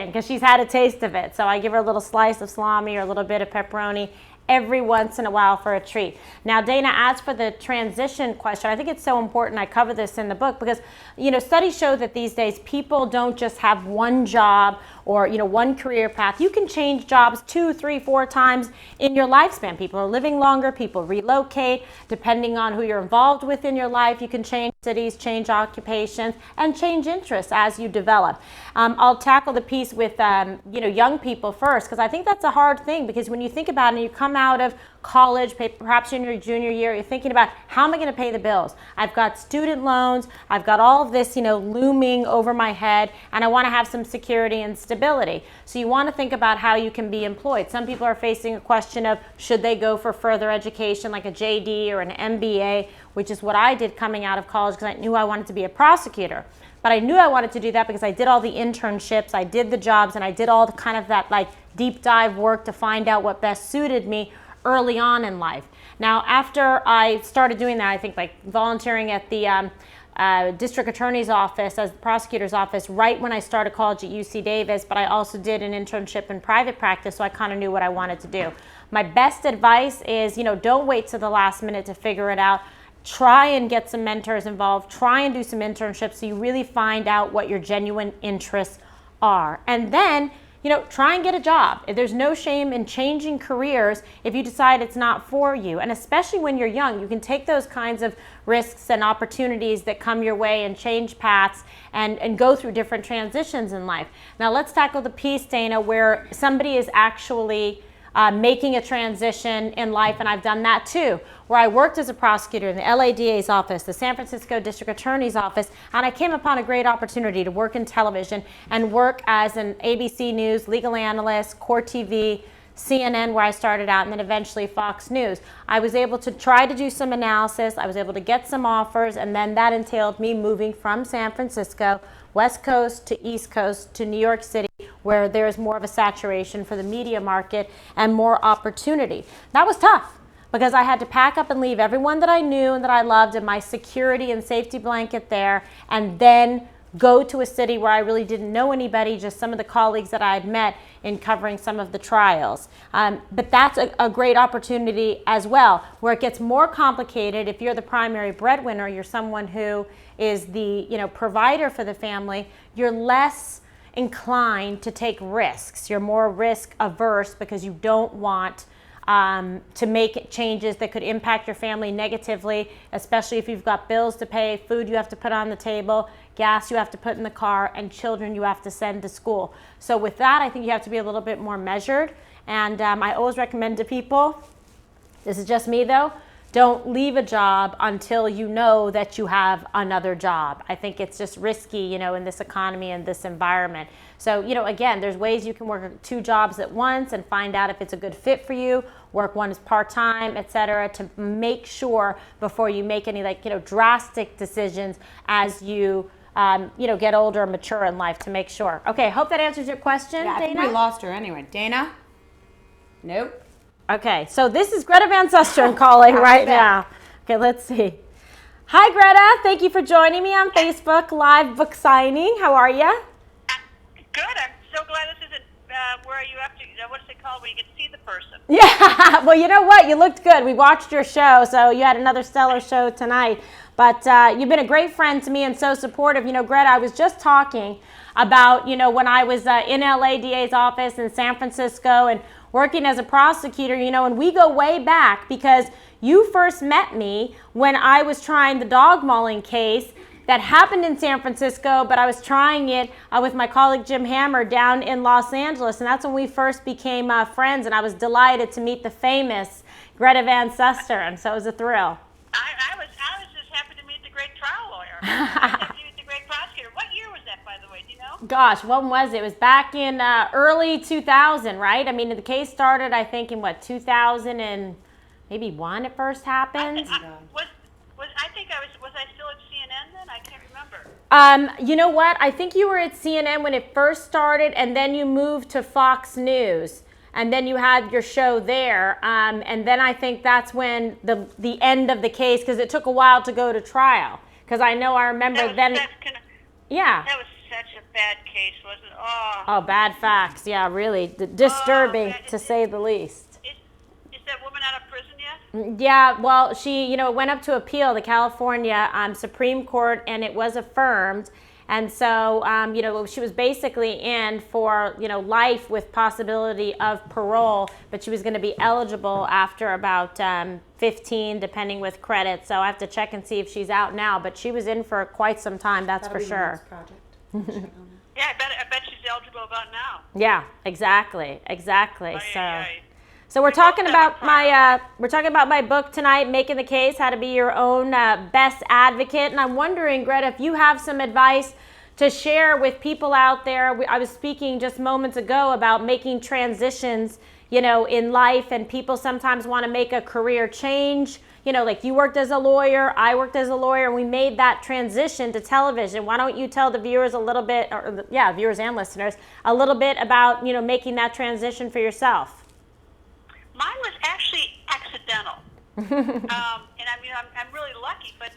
thing because she's had a taste of it. So I give her a little slice of salami or a little bit of pepperoni every once in a while for a treat. Now, Dana, as for the transition question, I think it's so important. I cover this in the book because, studies show that these days people don't just have one job or, one career path. You can change jobs 2, 3, 4 times in your lifespan. People are living longer, people relocate, depending on who you're involved with in your life. You can change cities, change occupations, and change interests as you develop. I'll tackle the piece with, young people first, because I think that's a hard thing, because when you think about it and you come out of college, perhaps in your junior year, you're thinking about, how am I going to pay the bills? I've got student loans, I've got all of this, looming over my head, and I want to have some security and stability. So you want to think about how you can be employed. Some people are facing a question of, should they go for further education like a JD or an MBA, which is what I did coming out of college because I knew I wanted to be a prosecutor. But I knew I wanted to do that because I did all the internships, I did the jobs, and I did all the kind of that deep dive work to find out what best suited me early on in life. Now, after I started doing that, I think volunteering at the district attorney's office as the prosecutor's office right when I started college at UC Davis, but I also did an internship in private practice, so I kind of knew what I wanted to do. My best advice is, don't wait till the last minute to figure it out. Try and get some mentors involved. Try and do some internships so you really find out what your genuine interests are. And then, try and get a job. There's no shame in changing careers if you decide it's not for you. And especially when you're young, you can take those kinds of risks and opportunities that come your way and change paths and go through different transitions in life. Now let's tackle the piece, Dana, where somebody is actually making a transition in life, and I've done that too, where I worked as a prosecutor in the LA DA's office, the San Francisco District Attorney's office, and I came upon a great opportunity to work in television and work as an ABC News legal analyst, Court TV, CNN, where I started out, and then eventually Fox News. I was able to try to do some analysis, I was able to get some offers, and then that entailed me moving from San Francisco, West Coast to East Coast to New York City, where there's more of a saturation for the media market and more opportunity. That was tough because I had to pack up and leave everyone that I knew and that I loved and my security and safety blanket there, and then go to a city where I really didn't know anybody, just some of the colleagues that I had met in covering some of the trials. But that's a great opportunity as well, where it gets more complicated. If you're the primary breadwinner, you're someone who is the provider for the family, you're less inclined to take risks. You're more risk averse because you don't want to make changes that could impact your family negatively, especially if you've got bills to pay, food you have to put on the table, gas you have to put in the car, and children you have to send to school. So with that, I think you have to be a little bit more measured. And I always recommend to people, this is just me though, don't leave a job until you know that you have another job. I think it's just risky, in this economy and this environment. So, again, there's ways you can work 2 jobs at once and find out if it's a good fit for you, work one as part-time, etc., to make sure before you make any drastic decisions as you get older and mature in life, to make sure. Okay, hope that answers your question, yeah, Dana? I think we lost her anyway. Dana? Nope. Okay, so this is Greta Van Susteren calling right now. Okay, let's see. Hi, Greta. Thank you for joining me on Facebook Live Book Signing. How are you? Good. I'm so glad this isn't where you have to, what's it called, where you can see the person. Yeah, well, you know what? You looked good. We watched your show, so you had another stellar show tonight. But you've been a great friend to me and so supportive. Greta, I was just talking about, when I was in LA DA's office in San Francisco and working as a prosecutor, and we go way back because you first met me when I was trying the dog mauling case that happened in San Francisco, but I was trying it with my colleague Jim Hammer down in Los Angeles, and that's when we first became friends, and I was delighted to meet the famous Greta Van Susteren, so it was a thrill. I was just happy to meet the great trial lawyer. I was the great prosecutor. What year was that, by the way? Do you know? Gosh, when was it? It was back in early 2000, right? I mean, the case started, I think, in 2000 and maybe 1 it first happened. Was I still at CNN then? I can't remember. You know what? I think you were at CNN when it first started, and then you moved to Fox News, and then you had your show there. And then I think that's when the end of the case, because it took a while to go to trial. Because I remember then. Yeah. That was such a bad case, wasn't it? Oh. Oh, bad facts. Yeah, really disturbing to say the least. Is that woman out of prison yet? Yeah, well, she, went up to appeal the California Supreme Court, and it was affirmed. And so, she was basically in for, life with possibility of parole, but she was going to be eligible after about 15, depending with credit. So I have to check and see if she's out now, but she was in for quite some time, that's for sure. Yeah, I bet she's eligible about now. Yeah, exactly. Aye. So we're talking about my book tonight, Making the Case: How to Be Your Own Best Advocate. And I'm wondering, Greta, if you have some advice to share with people out there. I was speaking just moments ago about making transitions, in life, and people sometimes want to make a career change. Like you worked as a lawyer, I worked as a lawyer, and we made that transition to television. Why don't you tell the viewers a little bit, viewers and listeners, a little bit about, making that transition for yourself? Mine was actually accidental. And I mean, I'm really lucky, but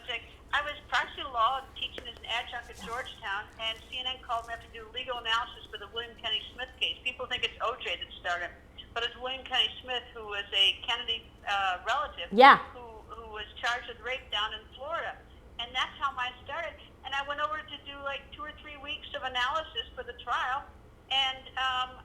I was practicing law and teaching as an adjunct at Georgetown, and CNN called me up to do legal analysis for the William Kenny Smith case. People think it's OJ that started, but it's William Kenny Smith, who was a Kennedy relative, who was charged with rape down in Florida. And that's how mine started. And I went over to do like 2 or 3 weeks of analysis for the trial, and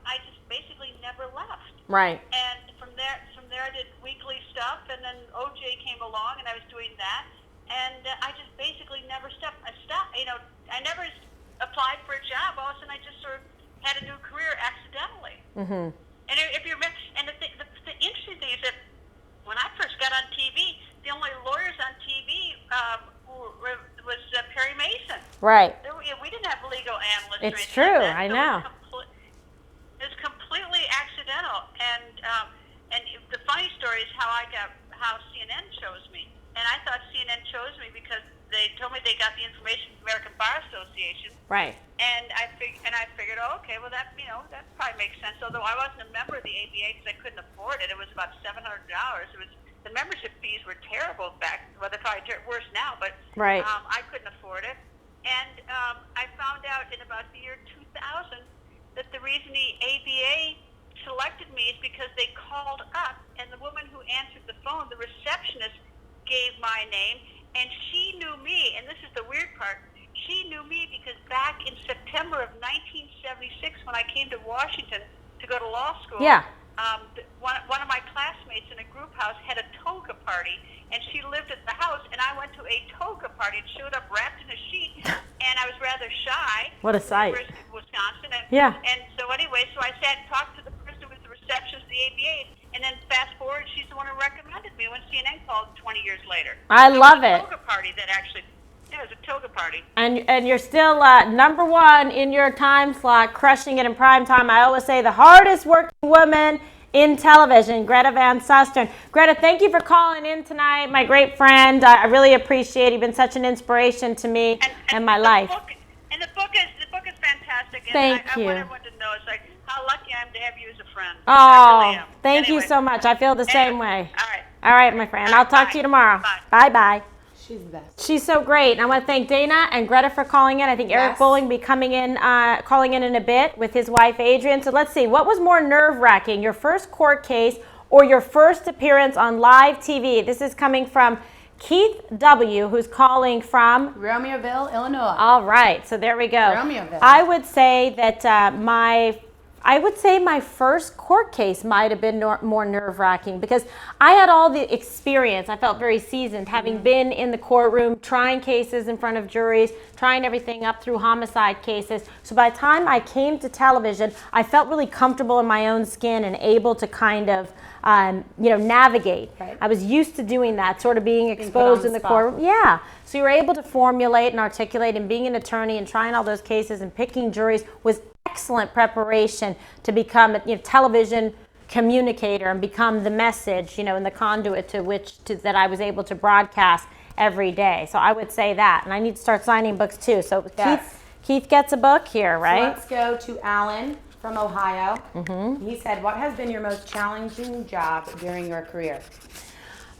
I just basically never left. Right. And from there I did weekly stuff, and then OJ came along, and I was doing that, and I just basically never stopped. I never applied for a job. All of a sudden, I just sort of had a new career accidentally. Mm-hmm. And if you remember, and the interesting thing is that when I first got on TV, the only lawyers on TV was Perry Mason. Right. We didn't have legal analysts. It's true. I know. It's completely accidental, and the funny story is how CNN chose me, and I thought CNN chose me because they told me they got the information from the American Bar Association. Right. And I figured, oh, okay, well that probably makes sense. Although I wasn't a member of the ABA because I couldn't afford it. It was about $700. The membership fees were terrible back. Well, they're probably worse now, but right. I couldn't afford it. And I found out in about the year 2000 that the reason the ABA selected me is because they called up, and the woman who answered the phone, the receptionist, gave my name, and she knew me, and this is the weird part, she knew me because back in September of 1976, when I came to Washington to go to law school, one of my classmates in a group house had a toga party, and she lived at the house, and I went to a toga party and showed up wrapped in a sheet, and I was rather shy. What a sight. Wisconsin. And so anyway, so I sat and talked to the person who was the receptionist of the ABA, and then fast forward, she's the one who recommended me when CNN called 20 years later. I love it. It was a toga party that actually, it was a toga party. And you're still number one in your time slot, crushing it in prime time. I always say the hardest working woman in television, Greta Van Susteren. Greta, thank you for calling in tonight, my great friend. I really appreciate it. You've been such an inspiration to me and my life. The book is fantastic. And Thank you. I want everyone to know it's like how lucky I am to have you as a friend. Oh, I really am. Thank you so much. I feel the same way. All right, my friend. I'll talk to you tomorrow. Bye. She's the best. She's so great. And I want to thank Dana and Greta for calling in. I think Eric Bowling will be calling in a bit with his wife, Adrian. So let's see. What was more nerve-wracking, your first court case or your first appearance on live TV? This is coming from Keith W., who's calling from Romeoville, Illinois. All right. So there we go. Romeoville. I would say that my first court case might have been more nerve-wracking because I had all the experience. I felt very seasoned, having been in the courtroom, trying cases in front of juries, trying everything up through homicide cases. So by the time I came to television, I felt really comfortable in my own skin and able to kind of navigate. Right. I was used to doing that, sort of being exposed in the courtroom. Yeah. So you were able to formulate and articulate, and being an attorney and trying all those cases and picking juries was excellent preparation to become a television communicator and become the message, and the conduit that I was able to broadcast every day. So I would say that. And I need to start signing books too. So Keith gets a book here, right? So let's go to Alan from Ohio. Mm-hmm. He said, what has been your most challenging job during your career?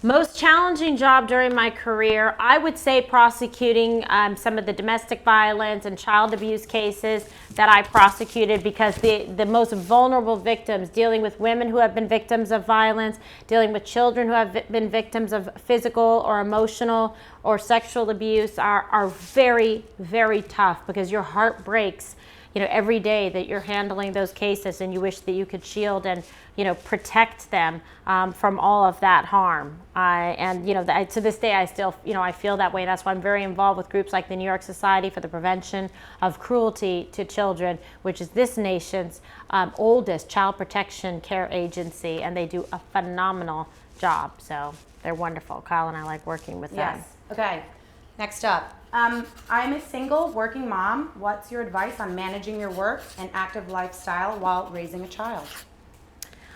Most challenging job during my career, I would say prosecuting some of the domestic violence and child abuse cases that I prosecuted, because the most vulnerable victims, dealing with women who have been victims of violence, dealing with children who have been victims of physical or emotional or sexual abuse, are very, very tough, because your heart breaks, every day that you're handling those cases, and you wish that you could shield and protect them from all of that harm. To this day, I still, I feel that way. That's why I'm very involved with groups like the New York Society for the Prevention of Cruelty to Children, which is this nation's oldest child protection care agency, and they do a phenomenal job. So they're wonderful. Kyle and I like working with them. Yes. Okay. Next up. I'm a single working mom. What's your advice on managing your work and active lifestyle while raising a child?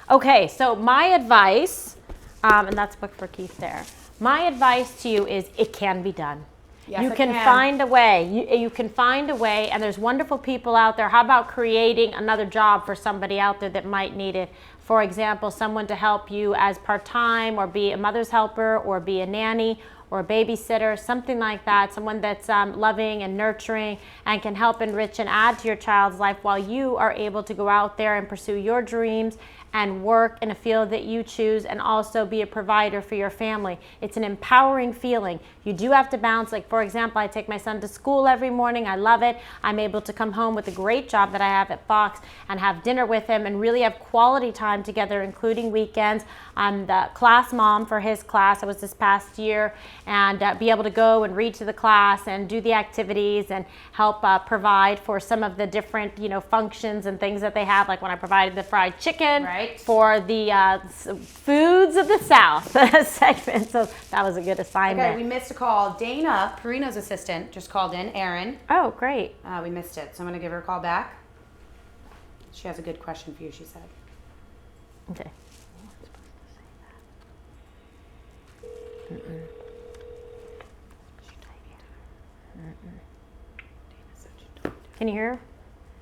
Okay, so my advice, and that's a book for Keith there. My advice to you is it can be done. Yes, you can find a way. You can find a way, and there's wonderful people out there. How about creating another job for somebody out there that might need it? For example, someone to help you as part-time, or be a mother's helper, or be a nanny, or a babysitter, something like that. Someone that's loving and nurturing and can help enrich and add to your child's life while you are able to go out there and pursue your dreams and work in a field that you choose, and also be a provider for your family. It's an empowering feeling. You do have to balance. Like, for example, I take my son to school every morning. I love it. I'm able to come home with a great job that I have at Fox and have dinner with him and really have quality time together, including weekends. I'm the class mom for his class. I was this past year, and be able to go and read to the class and do the activities and help provide for some of the different, functions and things that they have. Like when I provided the fried chicken, Right. for the Foods of the South segment. So that was a good assignment. Okay, we missed a call. Dana, Perino's assistant, just called in. Erin. Oh, great. We missed it, so I'm going to give her a call back. She has a good question for you, she said. Okay. Can you hear?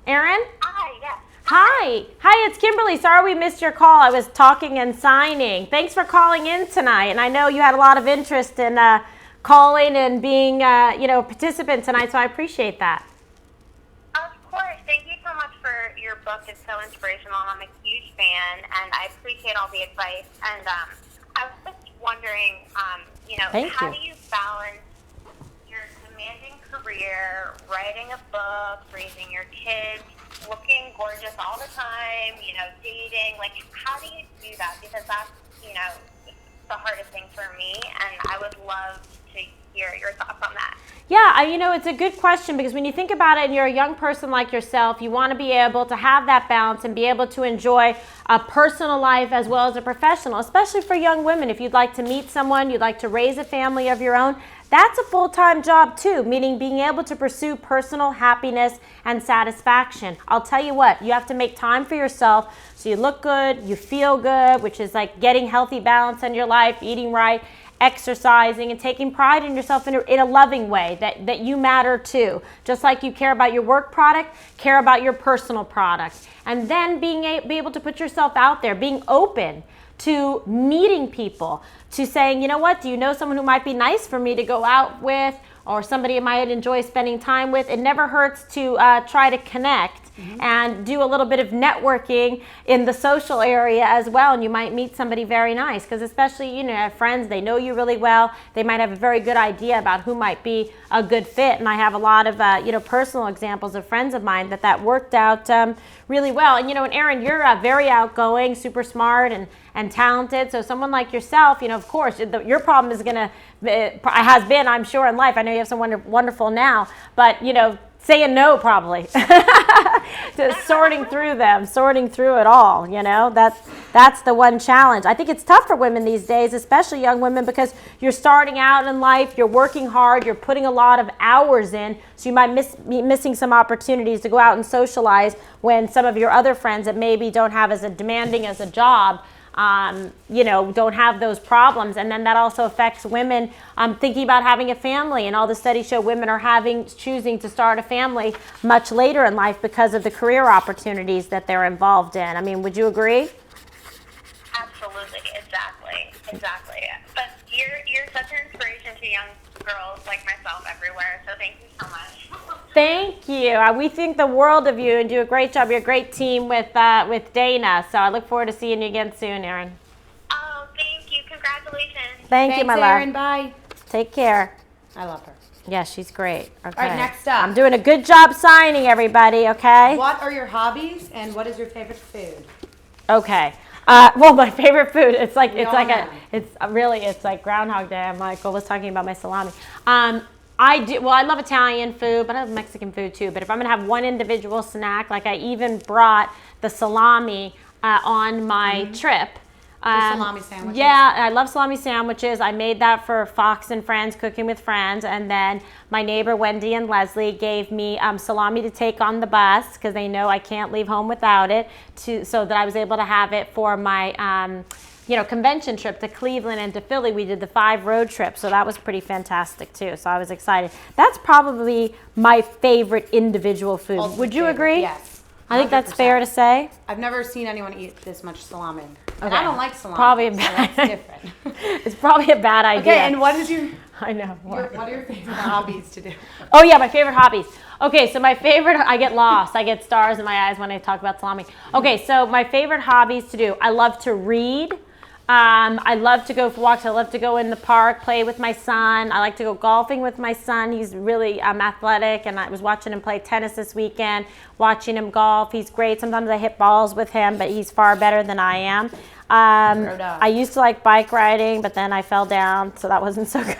Erin? Hi, yes. Hi, it's Kimberly. Sorry we missed your call. I was talking and signing. Thanks for calling in tonight. And I know you had a lot of interest in calling and being, a participant tonight, so I appreciate that. Of course. Thank you so much for your book. It's so inspirational. I'm a huge fan, and I appreciate all the advice. And I was just wondering, Thank how you. do you balance your demanding career, writing a book, raising your kids, looking gorgeous all the time, dating? Like, how do you do that? Because that's, the hardest thing for me, and I would love to hear your thoughts on that. Yeah, it's a good question, because when you think about it and you're a young person like yourself, you want to be able to have that balance and be able to enjoy a personal life as well as a professional, especially for young women. If you'd like to meet someone, you'd like to raise a family of your own, that's a full-time job too, meaning being able to pursue personal happiness and satisfaction. I'll tell you what, you have to make time for yourself so you look good, you feel good, which is like getting healthy balance in your life, eating right, exercising, and taking pride in yourself in a loving way, that you matter too. Just like you care about your work product, care about your personal product. And then be able to put yourself out there, being open to meeting people, to saying, do you know someone who might be nice for me to go out with, or somebody I might enjoy spending time with? It never hurts to try to connect and do a little bit of networking in the social area as well, and you might meet somebody very nice, because especially, have friends, they know you really well, they might have a very good idea about who might be a good fit, and I have a lot of, personal examples of friends of mine that worked out really well. And, and Erin, you're very outgoing, super smart, and talented, so someone like yourself, of course, your problem is has been, I'm sure, in life. I know you have some wonderful now, but, saying no probably to sorting through it all, that's the one challenge. I think it's tough for women these days, especially young women, because you're starting out in life, you're working hard, you're putting a lot of hours in, so you might be missing some opportunities to go out and socialize when some of your other friends that maybe don't have as demanding as a job don't have those problems. And then that also affects women thinking about having a family, and all the studies show women are choosing to start a family much later in life because of the career opportunities that they're involved in. Would you agree? Absolutely, exactly. But to young girls like myself everywhere. So thank you so much. Thank you. We think the world of you and do a great job. You're a great team with Dana. So I look forward to seeing you again soon, Erin. Oh, thank you. Congratulations. Thank you, Thanks, my love. Erin. Bye. Take care. I love her. Yeah, she's great. Okay. All right, next up. I'm doing a good job signing, everybody, okay? What are your hobbies and what is your favorite food? Okay. Well, my favorite food, it's like Groundhog Day. Michael was talking about my salami. I love Italian food, but I love Mexican food too. But if I'm gonna have one individual snack, like I even brought the salami on my trip. The salami sandwiches. Yeah, I love salami sandwiches. I made that for Fox and Friends, Cooking with Friends. And then my neighbor Wendy and Leslie gave me salami to take on the bus because they know I can't leave home without it, so that I was able to have it for my convention trip to Cleveland and to Philly. We did the 5 road trips, so that was pretty fantastic too. So I was excited. That's probably my favorite individual food. Also Would you favorite, agree? Yes. I think that's 100%. fair to say. I've never seen anyone eat this much salami. And Okay. I don't like salami. Probably a so bad. that's different. It's probably a bad idea. Okay, and what is your I know. what are your favorite hobbies to do? Oh yeah, my favorite hobbies. Okay, so my favorite, I get lost. I get stars in my eyes when I talk about salami. Okay, so my favorite hobbies to do. I love to read. I love to go for walks. I love to go in the park, play with my son. I like to go golfing with my son. He's really athletic, and I was watching him play tennis this weekend, watching him golf. He's great. Sometimes I hit balls with him, but he's far better than I am. I used to like bike riding, but then I fell down, so that wasn't so good.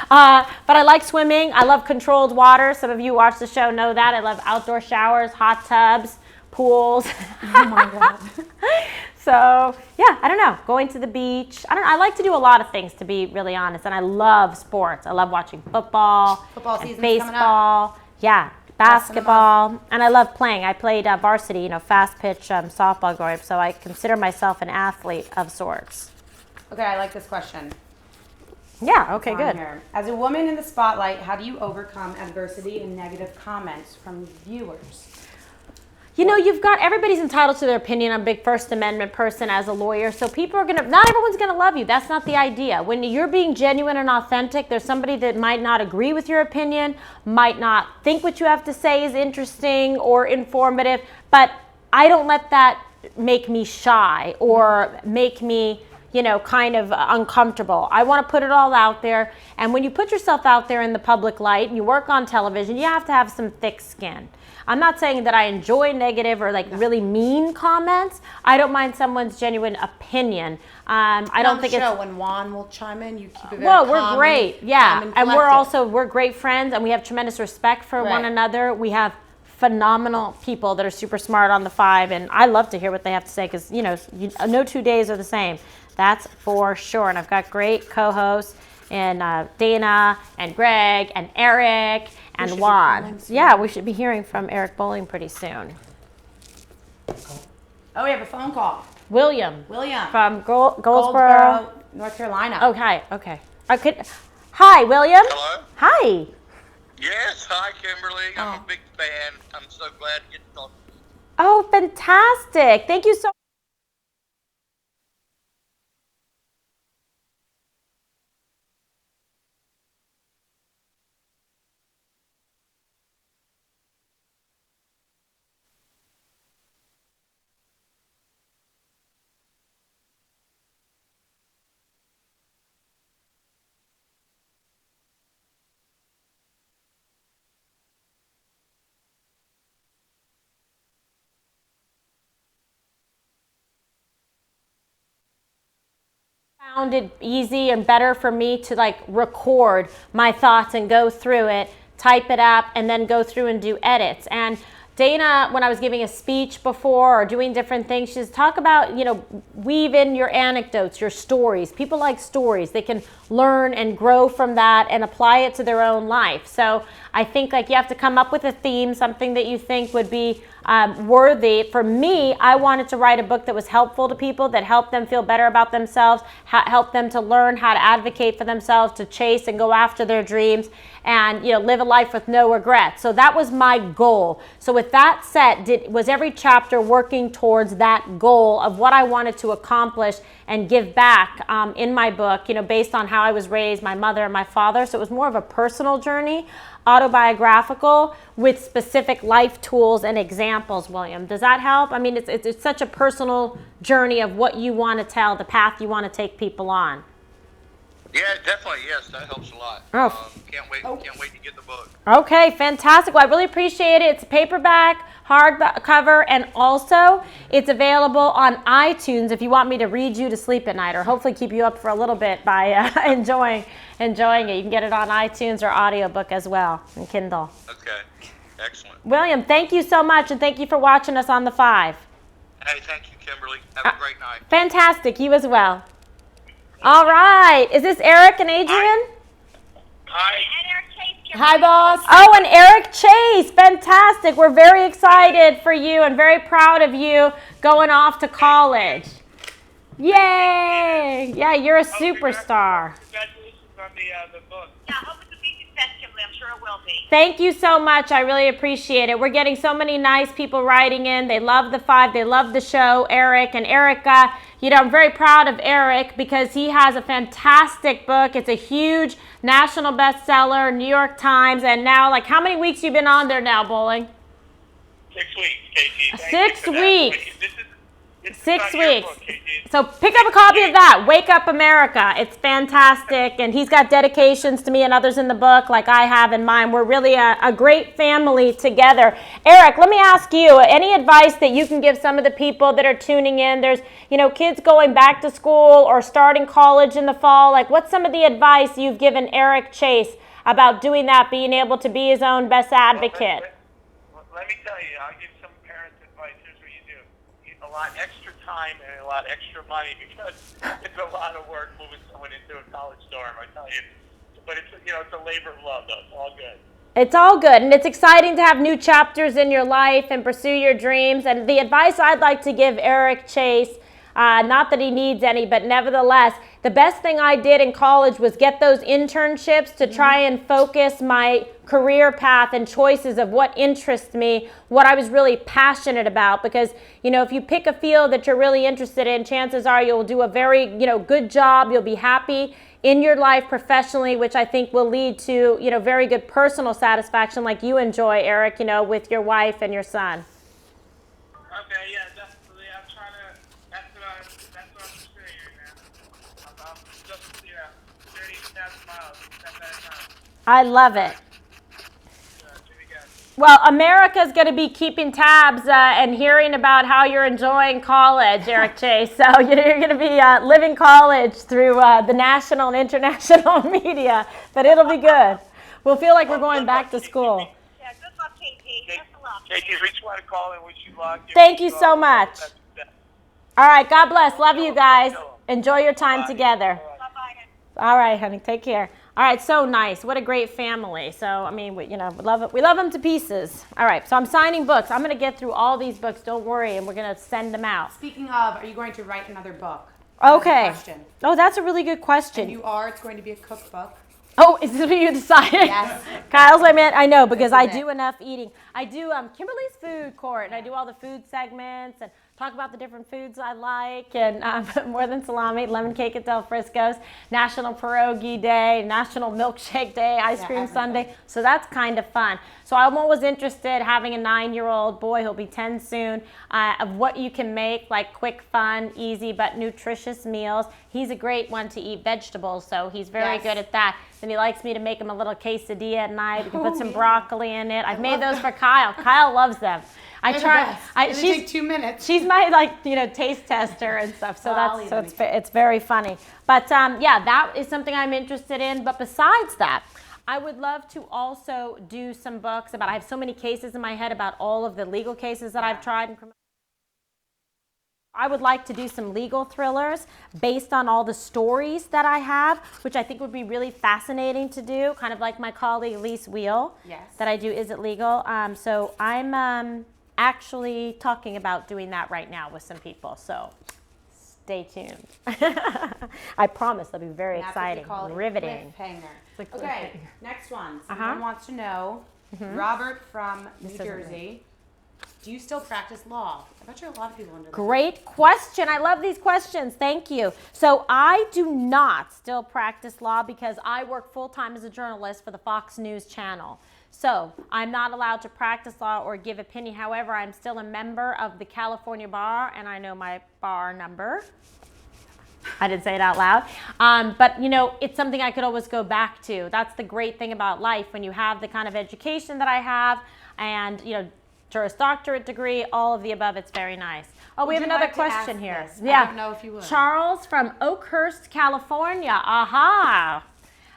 But I like swimming. I love controlled water. Some of you who watch the show know that. I love outdoor showers, hot tubs, pools. Oh my God. So yeah, I don't know, going to the beach. I like to do a lot of things, to be really honest, and I love sports. I love watching football, Football season's baseball, yeah, basketball, and I love playing. I played varsity, fast pitch softball growing up, so I consider myself an athlete of sorts. Okay, I like this question. Yeah, okay, On good. here. As a woman in the spotlight, how do you overcome adversity and negative comments from viewers? Everybody's entitled to their opinion. I'm a big First Amendment person as a lawyer. So not everyone's going to love you. That's not the idea. When you're being genuine and authentic, there's somebody that might not agree with your opinion, might not think what you have to say is interesting or informative, but I don't let that make me shy or make me kind of uncomfortable. I want to put it all out there. And when you put yourself out there in the public light and you work on television, you have to have some thick skin. I'm not saying that I enjoy negative or really mean comments. I don't mind someone's genuine opinion. I don't think it's when Juan will chime in, you keep it very well, calm we're great, yeah, calm and collected. we're great friends, and we have tremendous respect for one Right. another. We have phenomenal people that are super smart on the 5, and I love to hear what they have to say because no 2 days are the same. That's for sure. And I've got great co-hosts and Dana and Greg and Eric and Juan. Yeah, we should be hearing from Eric Bowling pretty soon. Oh, we have a phone call. William William. from Goldsboro. Goldsboro, North Carolina. Okay. Hi, William. Hello? Hi. Yes, hi Kimberly. I'm a big fan. I'm so glad to get to talk to you. Oh, fantastic. Thank you so much. Found it easy and better for me to record my thoughts and go through it, type it up, and then go through and do edits. And Dana, when I was giving a speech before or doing different things, she says, talk about, weave in your anecdotes, your stories. People like stories. They can learn and grow from that and apply it to their own life. So I think you have to come up with a theme, something that you think would be worthy. For me, I wanted to write a book that was helpful to people, that helped them feel better about themselves, help them to learn how to advocate for themselves, to chase and go after their dreams, and live a life with no regrets. So that was my goal. So with with that set, was every chapter working towards that goal of what I wanted to accomplish and give back in my book, based on how I was raised, my mother and my father. So it was more of a personal journey, autobiographical, with specific life tools and examples, William. Does that help? I mean, it's such a personal journey of what you want to tell, the path you want to take people on. Yeah, definitely. Yes, that helps a lot. Oh. Can't wait to get the book. Okay, fantastic. Well, I really appreciate it. It's a paperback, hardcover, and also it's available on iTunes if you want me to read you to sleep at night, or hopefully keep you up for a little bit by enjoying it. You can get it on iTunes or audiobook as well, and Kindle. Okay, excellent. William, thank you so much, and thank you for watching us on The Five. Hey, thank you, Kimberly. Have a great night. Fantastic. You as well. All right. Is this Eric and Adrian? Hi. And Eric Chase. Hi, boss. Oh, and Eric Chase. Fantastic. We're very excited for you and very proud of you going off to college. Yay. Yeah, you're a superstar. Congratulations on the book. Yeah, I hope it's a big success, Kimberly. I'm sure it will be. Thank you so much. I really appreciate it. We're getting so many nice people writing in. They love The Five. They love the show, Eric. And Erica, I'm very proud of Eric because he has a fantastic book. It's a huge national bestseller, New York Times. And now, how many weeks you been on there now, Bowling? 6 weeks, KT. 6 weeks. This is 6 not your weeks. book, KT. So pick up a copy of that. Wake Up America. It's fantastic. And he's got dedications to me and others in the book like I have in mine. We're really a great family together. Eric, let me ask you, any advice that you can give some of the people that are tuning in? There's, kids going back to school or starting college in the fall. What's some of the advice you've given Eric Chase about doing that, being able to be his own best advocate? Let me tell you, I'll give some parents advice. Here's what you do. A lot extra time and a lot extra money because it's a lot of work moving someone into a college dorm, I tell you. But it's a labor of love, though. It's all good. It's all good, and it's exciting to have new chapters in your life and pursue your dreams. And the advice I'd like to give Eric Chase, not that he needs any, but nevertheless, the best thing I did in college was get those internships to try and focus my career path and choices of what interests me, what I was really passionate about. Because, if you pick a field that you're really interested in, chances are you'll do a very, good job. You'll be happy in your life professionally, which I think will lead to, very good personal satisfaction like you enjoy, Eric, with your wife and your son. Okay, yeah, definitely. I'm trying to, that's what I'm pursuing right now. I'm just, 30,000 miles, step at a time. I love it. Well, America's going to be keeping tabs and hearing about how you're enjoying college, Eric Chase. So you're going to be living college through the national and international media, but it'll be good. We'll feel like we're going back to school. Yeah, good luck, KT. Best of luck. KT, we just want to call and wish you luck. Thank you so much. All right, God bless. Love you guys. Enjoy your time together. Bye-bye. All right, honey. Take care. All right, so nice. What a great family. So, I mean, we love it. We love them to pieces. All right, so I'm signing books. I'm going to get through all these books. Don't worry, and we're going to send them out. Speaking of, are you going to write another book? Okay. That's a question. Oh, that's a really good question. If you are, it's going to be a cookbook. Oh, is this what you decided? Yes. Kyle's my man. I know, because I This is do enough eating. I do Kimberly's Food Court, and I do all the food segments and talk about the different foods I like, and more than salami, lemon cake at Del Frisco's, National Pierogi Day, National Milkshake Day, Ice Cream Sunday. So that's kind of fun. So I'm always interested, having a 9-year-old boy, he'll be 10 soon, of what you can make, like quick, fun, easy, but nutritious meals. He's a great one to eat vegetables, so he's very good at that. Then he likes me to make him a little quesadilla at night. We can put some broccoli in it. I've made those for Kyle. Kyle loves them. I try. It'll take 2 minutes. She's my taste tester and stuff. So it's very funny. But yeah, that is something I'm interested in. But besides that, I would love to also do some books about. I have so many cases in my head about all of the legal cases that I've tried. I would like to do some legal thrillers based on all the stories that I have, which I think would be really fascinating to do, kind of like my colleague Elise Wheel that I do Is It Legal? So I'm actually talking about doing that right now with some people, so stay tuned. I promise they'll be very exciting, riveting. Okay, next one. Someone wants to know, Robert from New Jersey. Do you still practice law? I bet you a lot of people under that. Great question. I love these questions. Thank you. So I do not still practice law because I work full-time as a journalist for the Fox News channel. So I'm not allowed to practice law or give opinion. However, I'm still a member of the California Bar, and I know my bar number. I didn't say it out loud. But, you know, it's something I could always go back to. That's the great thing about life. When you have the kind of education that I have and, you know, Juris Doctorate degree, all of the above, it's very nice. Oh, we have another question here. Yeah. I don't know if you would. Charles from Oakhurst, California. Aha.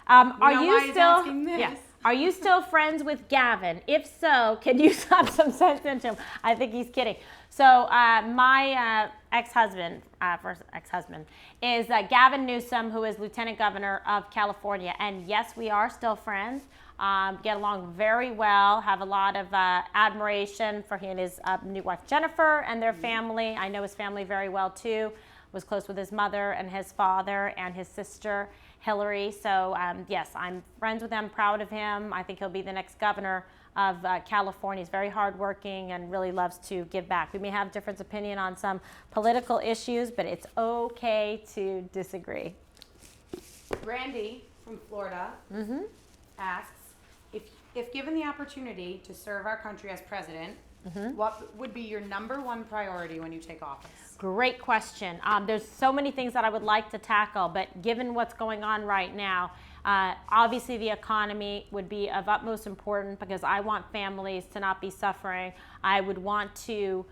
Are you still? Yes. Are you still friends with Gavin? If so, can you slap some sense into him? I think he's kidding. So my ex-husband, first ex-husband, is Gavin Newsroom, who is Lieutenant Governor of California. And yes, we are still friends. Get along very well, have a lot of admiration for he and his new wife Jennifer and their family. I know his family very well too. Was close with his mother and his father and his sister Hillary. So yes, I'm friends with him, proud of him. I think he'll be the next governor of California. He's very hardworking and really loves to give back. We may have different opinion on some political issues, but it's okay to disagree. Randy from Florida asks, if given the opportunity to serve our country as president, what would be your number one priority when you take office? Great question. There's so many things that I would like to tackle, but given what's going on right now, obviously the economy would be of utmost importance because I want families to not be suffering. I would want to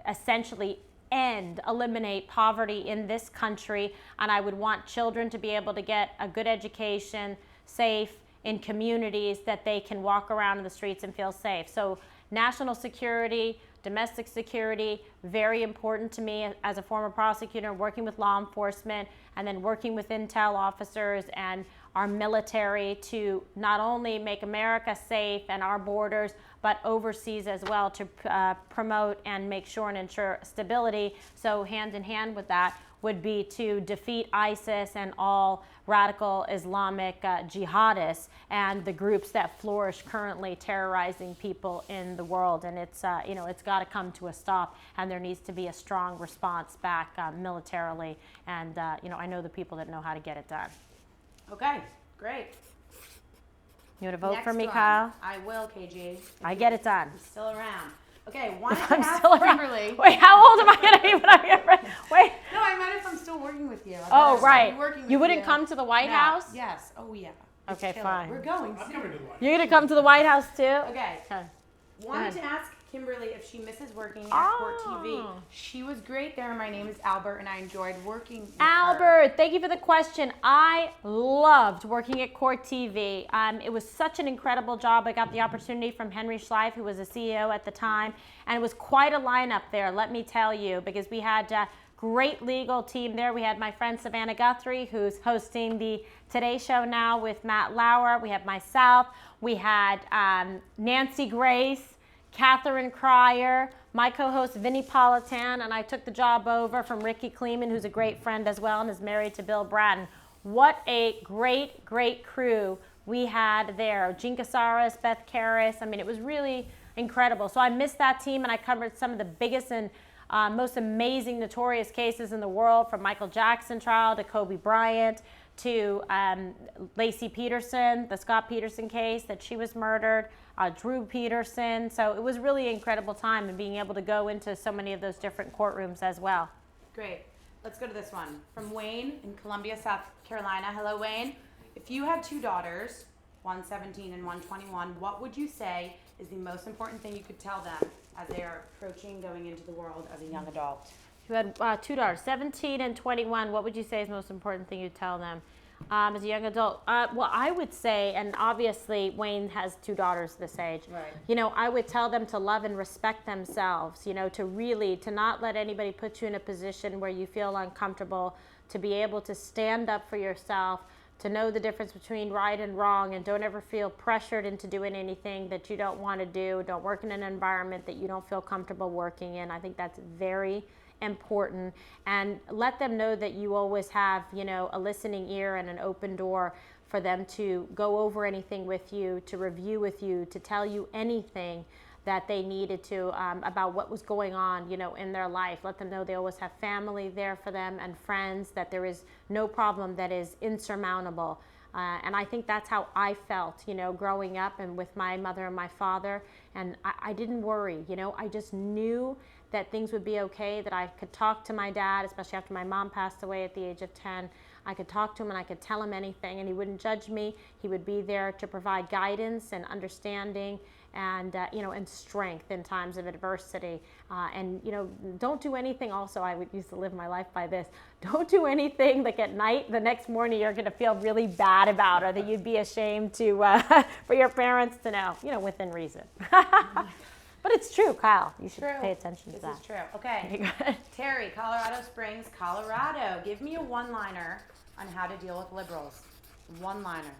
essentially eliminate poverty in this country, and I would want children to be able to get a good education, safe, in communities that they can walk around in the streets and feel safe. So national security, domestic security, very important to me as a former prosecutor, working with law enforcement and then working with intel officers and our military to not only make America safe and our borders, but overseas as well to promote and make sure and ensure stability. So hand in hand with that would be to defeat ISIS and all radical Islamic jihadists and the groups that flourish currently terrorizing people in the world. And it's, you know, it's got to come to a stop, and there needs to be a strong response back militarily. And, you know, I know the people that know how to get it done. Okay, great. You want to vote for me, one. Kyle? I will, KG. I get it done. I'm still around. Okay, wanted to I'm ask still around. Kimberly. Wait, how old am I going to be when I get ready? Wait. No, I meant if I'm still working with you. Oh, right. Working with You wouldn't come to the White No. House? Yes. Oh, yeah. Let's Okay, kill it. fine. We're going I'm soon. coming to the White You're going to come to the White House too? Okay. Okay. Wanted to ask Kimberly if she misses working at Court TV. Oh. She was great there. My name is Albert, and I enjoyed working with her. Albert, thank you for the question. I loved working at Court TV. It was such an incredible job. I got the opportunity from Henry Schleif, who was the CEO at the time, and it was quite a lineup there, let me tell you, because we had a great legal team there. We had my friend Savannah Guthrie, who's hosting the Today Show now with Matt Lauer. We had myself. We had Nancy Grace, Catherine Cryer, my co-host Vinnie Politan, and I took the job over from Ricky Kleeman, who's a great friend as well and is married to Bill Bratton. What a great, great crew we had there. Gene Casares, Beth Karras. I mean, it was really incredible. So I missed that team, and I covered some of the biggest and most amazing, notorious cases in the world, from Michael Jackson trial to Kobe Bryant to Lacey Peterson, the Scott Peterson case that she was murdered, Drew Peterson. So it was really an incredible time, and being able to go into so many of those different courtrooms as well. Great. Let's go to this one. From Wayne in Columbia, South Carolina. Hello, Wayne. If you had two daughters, one 17 and one 21, what would you say is the most important thing you could tell them as they are approaching going into the world as a young adult? You had two daughters, 17 and 21. What would you say is the most important thing you'd tell them as a young adult? Well, I would say, and obviously Wayne has two daughters this age. Right. You know, I would tell them to love and respect themselves, you know, to not let anybody put you in a position where you feel uncomfortable, to be able to stand up for yourself, to know the difference between right and wrong, and don't ever feel pressured into doing anything that you don't want to do. Don't work in an environment that you don't feel comfortable working in. I think that's very important. And let them know that you always have, you know, a listening ear and an open door for them to go over anything with you, to review with you, to tell you anything that they needed to about what was going on, in their life. Let them know they always have family there for them and friends, that there is no problem that is insurmountable. And I think that's how I felt, growing up and with my mother and my father. And I didn't worry, I just knew that things would be okay, that I could talk to my dad, especially after my mom passed away at the age of 10. I could talk to him and I could tell him anything, and he wouldn't judge me. He would be there to provide guidance and understanding and and strength in times of adversity. And don't do anything. Also, I used to live my life by this. Don't do anything like at night, the next morning you're going to feel really bad about, or that you'd be ashamed to for your parents to know. Within reason. But it's true, Kyle. You should pay attention to that. This is true. Okay. Terry, Colorado Springs, Colorado. Give me a one-liner on how to deal with liberals. One-liner.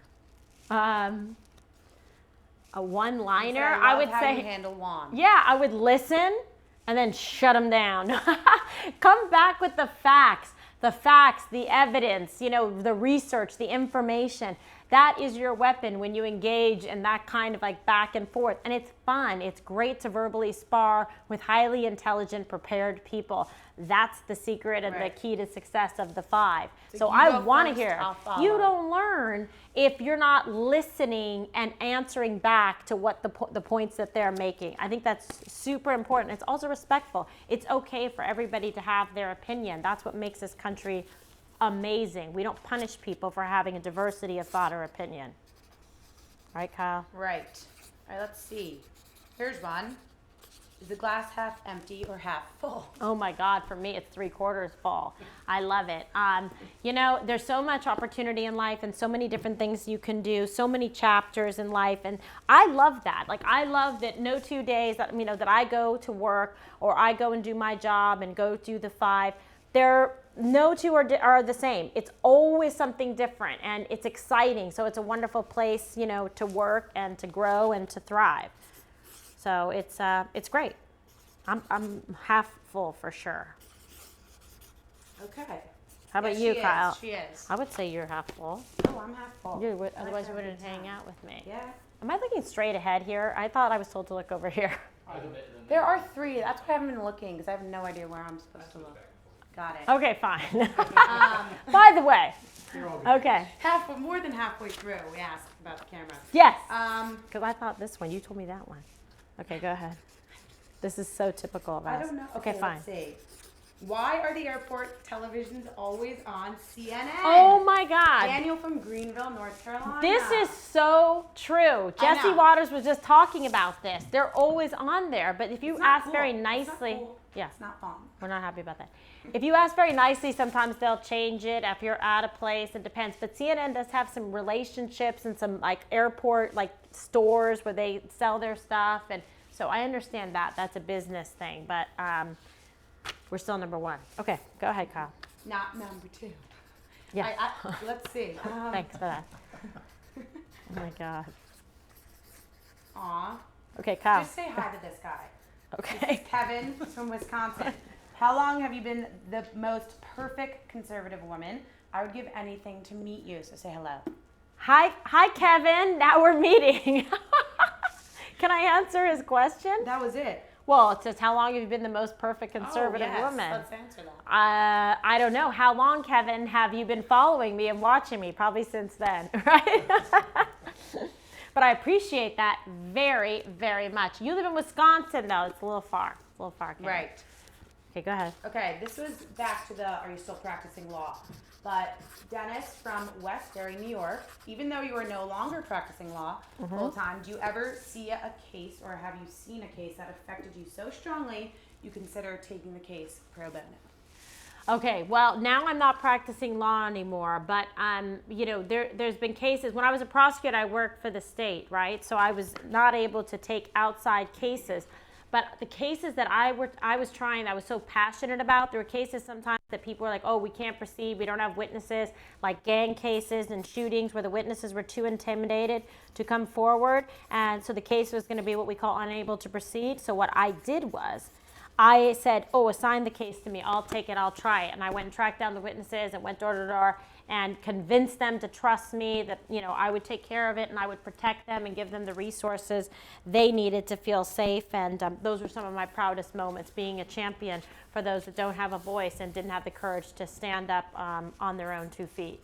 A one-liner, I would how say. You handle one. Yeah, I would listen and then shut them down. Come back with the facts, the evidence, the research, the information. That is your weapon when you engage in that kind of like back and forth. And it's fun. It's great to verbally spar with highly intelligent, prepared people. That's the secret and the key to success of the 5. So I want to hear. You don't learn if you're not listening and answering back to what the points that they're making. I think that's super important. It's also respectful. It's okay for everybody to have their opinion. That's what makes this country amazing. We don't punish people for having a diversity of thought or opinion. Right, Kyle? Right. All right, let's see. Here's one. Is the glass half empty or half full? Oh my God, for me, it's 3/4 full. I love it. There's so much opportunity in life and so many different things you can do, so many chapters in life. And I love that. Like, I love that no 2 days that, that I go to work or I go and do my job and go do the 5, no 2 are the same. It's always something different, and it's exciting. So it's a wonderful place, to work and to grow and to thrive. So it's great. I'm half full for sure. Okay. How about you, Kyle? She is. I would say you're half full. Oh, I'm half full. Otherwise you wouldn't hang out with me. Yeah. Am I looking straight ahead here? I thought I was told to look over here. There are 3. That's why I haven't been looking, because I have no idea where I'm supposed to look. Got it. Okay, fine. By the way. Okay. More than halfway through, we asked about the camera. Yes. Because I thought this one. You told me that one. Okay, go ahead. This is so typical of us. I don't know. Okay, fine. Let's see. Why are the airport televisions always on CNN? Oh my God. Daniel from Greenville, North Carolina. This is so true. Jesse Waters was just talking about this. They're always on there. But if you ask very nicely. Yeah. It's not fun. We're not happy about that. If you ask very nicely, sometimes they'll change it if you're at a place. It depends. But CNN does have some relationships and some like airport like stores where they sell their stuff. And so I understand that. That's a business thing. But we're still number 1. Okay, go ahead, Kyle. Not number 2. Yeah. Let's see. Thanks for that. Oh my God. Aw. Okay, Kyle. Just say hi to this guy. Okay. This is Kevin from Wisconsin. How long have you been the most perfect conservative woman? I would give anything to meet you, so say hello. Hi, Kevin. Now we're meeting. Can I answer his question? That was it. Well, it says, how long have you been the most perfect conservative woman? Let's answer that. I don't know. How long, Kevin, have you been following me and watching me? Probably since then, right? But I appreciate that very, very much. You live in Wisconsin, though. It's a little far. Kevin. Right. Okay, go ahead. Okay, this was back to the are you still practicing law? But Dennis from West Derry, New York, even though you are no longer practicing law full time, do you ever see a case or have you seen a case that affected you so strongly you consider taking the case pro bono? Okay, well, now I'm not practicing law anymore, but there's been cases. When I was a prosecutor, I worked for the state, right? So I was not able to take outside cases. But the cases that I was trying, that I was so passionate about, there were cases sometimes that people were like, oh, we can't proceed, we don't have witnesses, like gang cases and shootings where the witnesses were too intimidated to come forward. And so the case was going to be what we call unable to proceed. So what I did was, I said, oh, assign the case to me. I'll take it. I'll try it. And I went and tracked down the witnesses and went door to door and convinced them to trust me that, I would take care of it and I would protect them and give them the resources they needed to feel safe. And those were some of my proudest moments, being a champion for those that don't have a voice and didn't have the courage to stand up on their own 2 feet.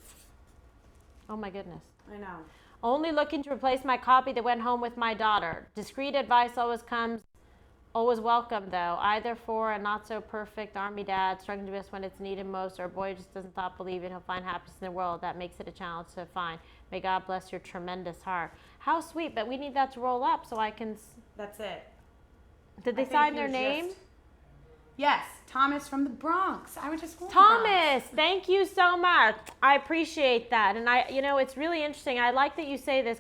Oh, my goodness. I know. Only looking to replace my copy that went home with my daughter. Discreet advice always welcome, though, either for a not-so-perfect Army dad struggling to miss when it's needed most, or a boy who just doesn't stop believing he'll find happiness in the world. That makes it a challenge to find. May God bless your tremendous heart. How sweet, but we need that to roll up so I can... That's it. Did they sign their name? Yes, Thomas from the Bronx. I went to school. Thomas, thank you so much. I appreciate that. And it's really interesting. I like that you say this,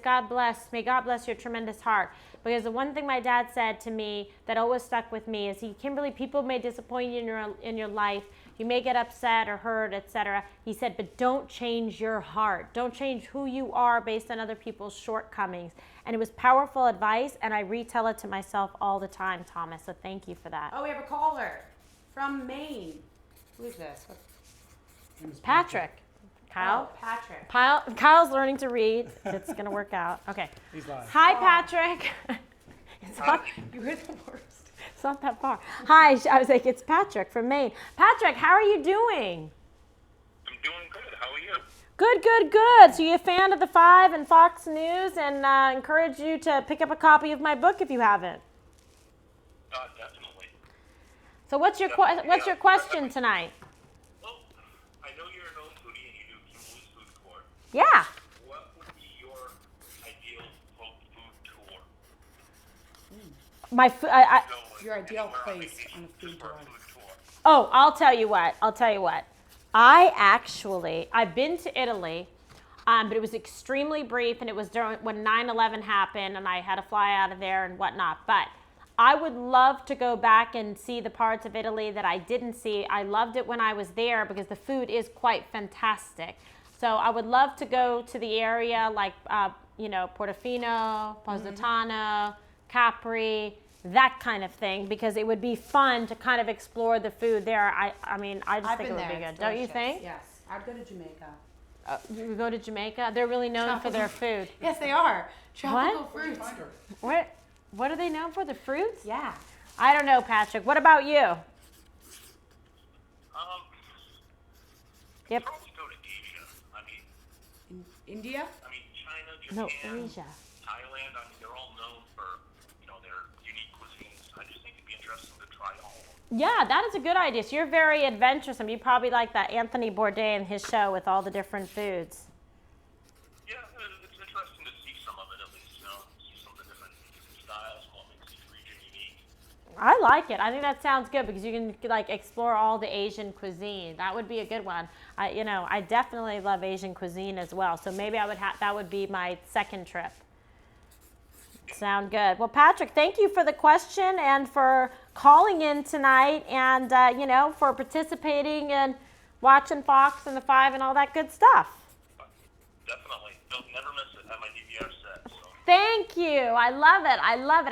may God bless your tremendous heart. Because the one thing my dad said to me that always stuck with me is, Kimberly, people may disappoint you in your life. You may get upset or hurt, etc. He said, but don't change your heart. Don't change who you are based on other people's shortcomings. And it was powerful advice, and I retell it to myself all the time, Thomas. So thank you for that. Oh, we have a caller from Maine. Who is this? Patrick. Kyle? Oh, Patrick. Kyle's learning to read. It's going to work out. Okay. He's live. Hi, Patrick. You were the worst. It's not that far. Hi, I was like, it's Patrick from Maine. Patrick, how are you doing? I'm doing good. How are you? Good, good, good. So you a fan of The Five and Fox News, and encourage you to pick up a copy of my book if you haven't. Definitely. So what's your question tonight? Well, I know you're an old foodie and you do Kimberly's Food Court. Yeah. What would be your ideal food tour? Your ideal place on a food tour. Oh, I'll tell you what. I've been to Italy, but it was extremely brief, and it was during when 9/11 happened, and I had to fly out of there and whatnot. But I would love to go back and see the parts of Italy that I didn't see. I loved it when I was there because the food is quite fantastic. So I would love to go to the area like, Portofino, Positano, Capri, that kind of thing, because it would be fun to kind of explore the food there. I just think it would be good. Don't you think? Yes. I'd go to Jamaica. You go to Jamaica? They're really known for their food. Yes, they are. Tropical fruits. What are they known for? The fruits? Yeah. I don't know, Patrick. What about you? Yep. Probably go to Asia. India? China, Japan, No, Asia. Thailand. They're all known for, their unique cuisines. I just think it'd be interesting to try all of them. Yeah, that is a good idea. So you're very adventuresome. You probably like that Anthony Bourdain and his show with all the different foods. Yeah, it's interesting to see some of it at least, see some of the different styles, what makes each region unique. I like it. I think that sounds good because you can explore all the Asian cuisine. That would be a good one. I definitely love Asian cuisine as well. So maybe that would be my second trip. Sound good. Well, Patrick, thank you for the question and for calling in tonight and, for participating and watching Fox and The Five and all that good stuff. Definitely. Don't never miss it. Have my DVR set. So. Thank you. I love it.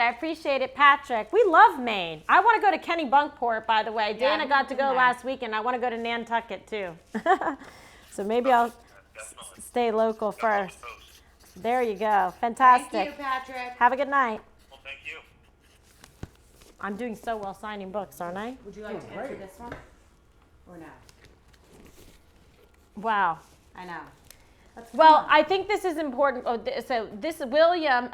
I appreciate it, Patrick. We love Maine. I want to go to Kennebunkport, by the way. Dana got to go last week, and I want to go to Nantucket, too. So maybe I'll stay local first. There you go. Fantastic. Thank you, Patrick. Have a good night. Well, thank you. I'm doing so well signing books, aren't I? Would you like to answer this one? Or no? Wow. I know. Well, I think this is important. So this William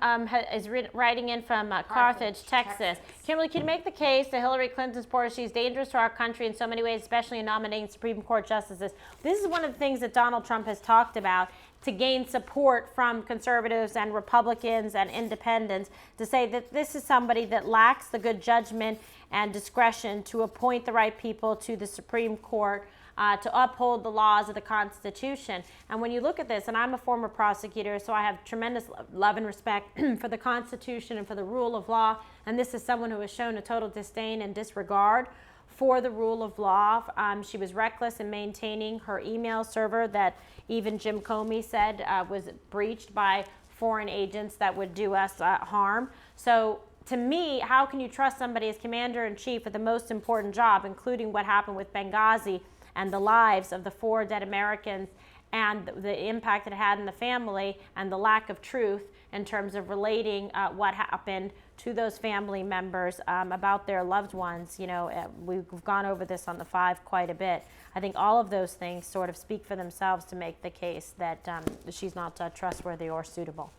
is writing in from Carthage, Texas. Kimberly, can you make the case that Hillary Clinton supporters, she's dangerous to our country in so many ways, especially in nominating Supreme Court justices. This is one of the things that Donald Trump has talked about to gain support from conservatives and Republicans and independents, to say that this is somebody that lacks the good judgment and discretion to appoint the right people to the Supreme Court, to uphold the laws of the Constitution. And when you look at this, and I'm a former prosecutor, so I have tremendous love and respect for the Constitution and for the rule of law, and this is someone who has shown a total disdain and disregard for the rule of law. She was reckless in maintaining her email server that even Jim Comey said was breached by foreign agents that would do us harm. So to me, how can you trust somebody as commander-in-chief with the most important job, including what happened with Benghazi and the lives of the 4 dead Americans and the impact it had in the family and the lack of truth in terms of relating what happened to those family members about their loved ones. You know, we've gone over this on the 5 quite a bit. I think all of those things sort of speak for themselves to make the case that she's not trustworthy or suitable.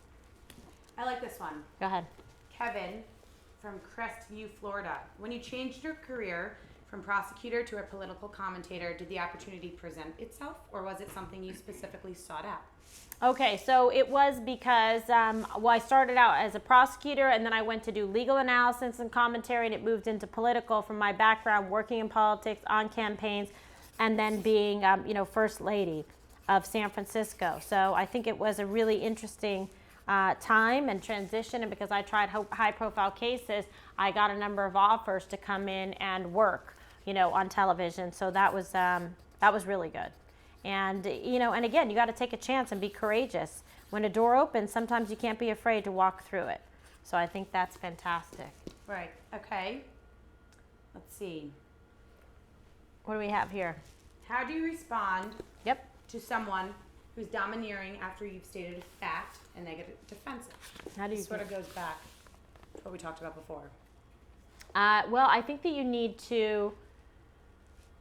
I like this one. Go ahead. Kevin from Crestview, Florida. When you changed your career from prosecutor to a political commentator, did the opportunity present itself, or was it something you specifically sought out? Okay, so it was because, I started out as a prosecutor, and then I went to do legal analysis and commentary, and it moved into political from my background, working in politics, on campaigns, and then being, First Lady of San Francisco. So I think it was a really interesting time and transition, and because I tried high-profile cases, I got a number of offers to come in and work, on television. So that was really good. And, and again, you got to take a chance and be courageous. When a door opens, sometimes you can't be afraid to walk through it. So I think that's fantastic. Right. Okay. Let's see. What do we have here? How do you respond Yep. to someone who's domineering after you've stated a fact and they get defensive? How do you This sort of goes back to what we talked about before. Well, I think that you need to,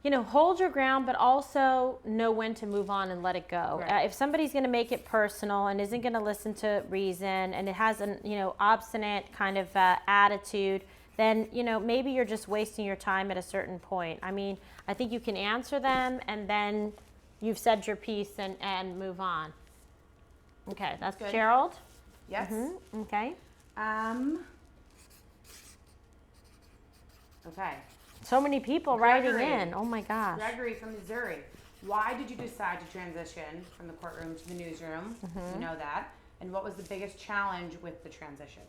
hold your ground, but also know when to move on and let it go. Right. If somebody's going to make it personal and isn't going to listen to reason, and it has an, obstinate kind of attitude, then, maybe you're just wasting your time at a certain point. I mean, I think you can answer them, and then you've said your piece and move on. Okay, that's Good. Gerald. Yes. Mm-hmm. Okay. Okay. So many people Gregory. writing in. Oh my gosh. Gregory from Missouri. Why did you decide to transition from the courtroom to the newsroom? Mm-hmm. We know that. And what was the biggest challenge with the transition?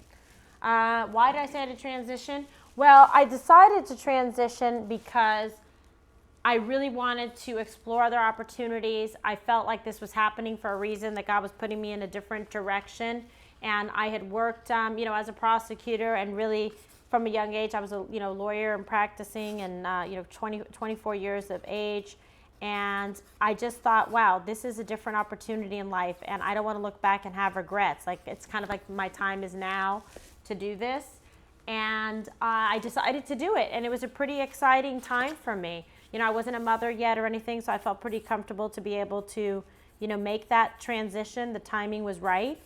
Why did I say to transition? Well, I decided to transition because I really wanted to explore other opportunities. I felt like this was happening for a reason, that God was putting me in a different direction. And I had worked, as a prosecutor, and really from a young age, I was a, lawyer and practicing, and, 24 years of age. And I just thought, wow, this is a different opportunity in life, and I don't want to look back and have regrets. Like, it's kind of like my time is now to do this. And I decided to do it, and it was a pretty exciting time for me. I wasn't a mother yet or anything, so I felt pretty comfortable to be able to, make that transition. The timing was right.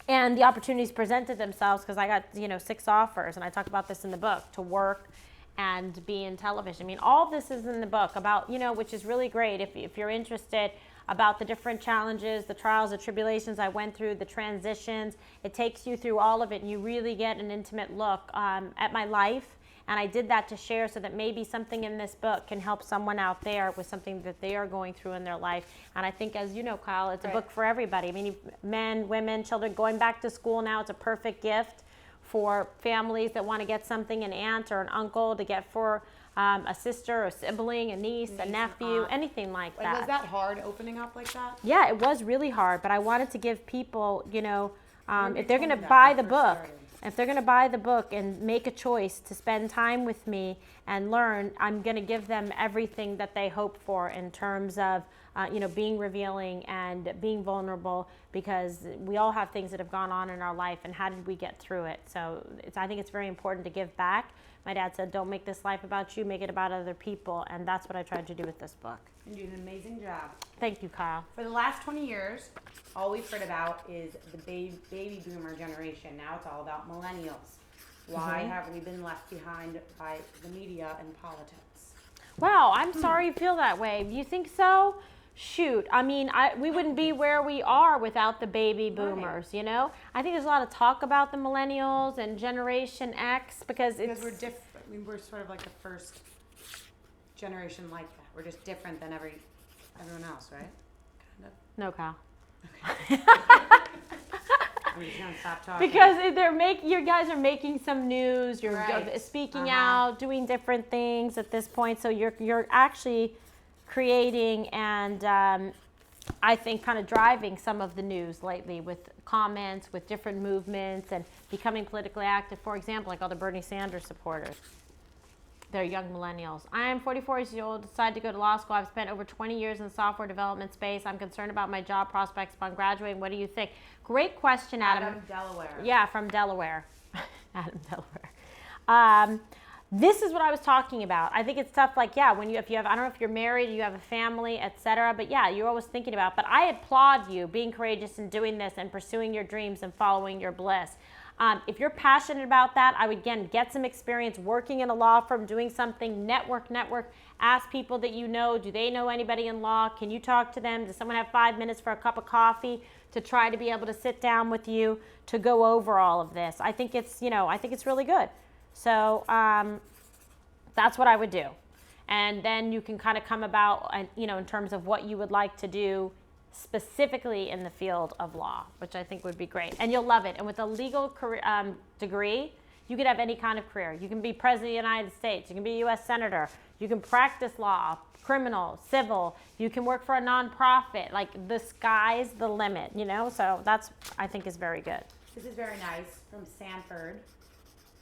And the opportunities presented themselves because I got, 6 offers, and I talk about this in the book, to work and be in television. I mean, all of this is in the book about, which is really great if you're interested, about the different challenges, the trials, the tribulations I went through, the transitions. It takes you through all of it, and you really get an intimate look at my life. And I did that to share so that maybe something in this book can help someone out there with something that they are going through in their life. And I think, as you know, Kyle, it's a book for everybody. I mean, men, women, children, going back to school now, it's a perfect gift for families that want to get something, an aunt or an uncle to get for a sister, a sibling, a niece, a nephew, anything like that. Was that hard opening up like that? Yeah, it was really hard, but I wanted to give people, if they're going to buy the book, if they're going to buy the book and make a choice to spend time with me and learn, I'm going to give them everything that they hope for in terms of, being revealing and being vulnerable, because we all have things that have gone on in our life, and how did we get through it? So I think it's very important to give back. My dad said, don't make this life about you, make it about other people, and that's what I tried to do with this book. You do an amazing job. Thank you, Kyle. For the last 20 years, all we've heard about is the baby boomer generation. Now it's all about millennials. Why have we been left behind by the media and politics? Wow, I'm sorry you feel that way. Do you think so? Shoot, I mean, we wouldn't be where we are without the baby boomers, I think there's a lot of talk about the millennials and Generation X because we're different. I mean, we're sort of like the first generation like that. We're just different than everyone else, right? Kind of. No, Kyle. Okay. I'm just gonna stop talking. Because you guys are making some news. You're Right. speaking out, doing different things at this point. So you're actually creating and I think, kind of driving some of the news lately with comments, with different movements, and becoming politically active. For example, like all the Bernie Sanders supporters. They're young millennials. I am 44 years old, decided to go to law school. I've spent over 20 years in the software development space. I'm concerned about my job prospects upon graduating. What do you think? Great question, Adam. Adam, Delaware. Yeah, from Delaware. Adam, Delaware. This is what I was talking about. I think it's tough, like, yeah, if you have, I don't know if you're married, you have a family, etc. But yeah, you're always thinking about. But I applaud you being courageous in doing this and pursuing your dreams and following your bliss. If you're passionate about that, I would, again, get some experience working in a law firm, doing something, network, ask people that you know, do they know anybody in law? Can you talk to them? Does someone have 5 minutes for a cup of coffee to try to be able to sit down with you to go over all of this? I think it's, I think it's really good. So that's what I would do. And then you can kind of come about, in terms of what you would like to do specifically in the field of law, which I think would be great. And you'll love it. And with a legal career, degree, you could have any kind of career. You can be president of the United States. You can be a U.S. senator. You can practice law, criminal, civil. You can work for a nonprofit. Like, the sky's the limit, So that's, I think, is very good. This is very nice from Sanford,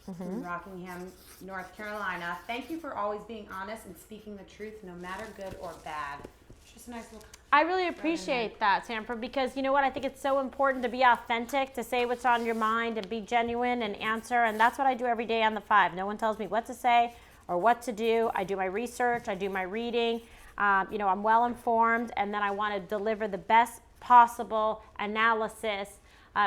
from Rockingham, North Carolina. Thank you for always being honest and speaking the truth, no matter good or bad. It's just a nice little. I really appreciate that, Sanford, because you know what? I think it's so important to be authentic, to say what's on your mind and be genuine and answer. And that's what I do every day on the 5. No one tells me what to say or what to do. I do my research. I do my reading. I'm well informed, and then I want to deliver the best possible analysis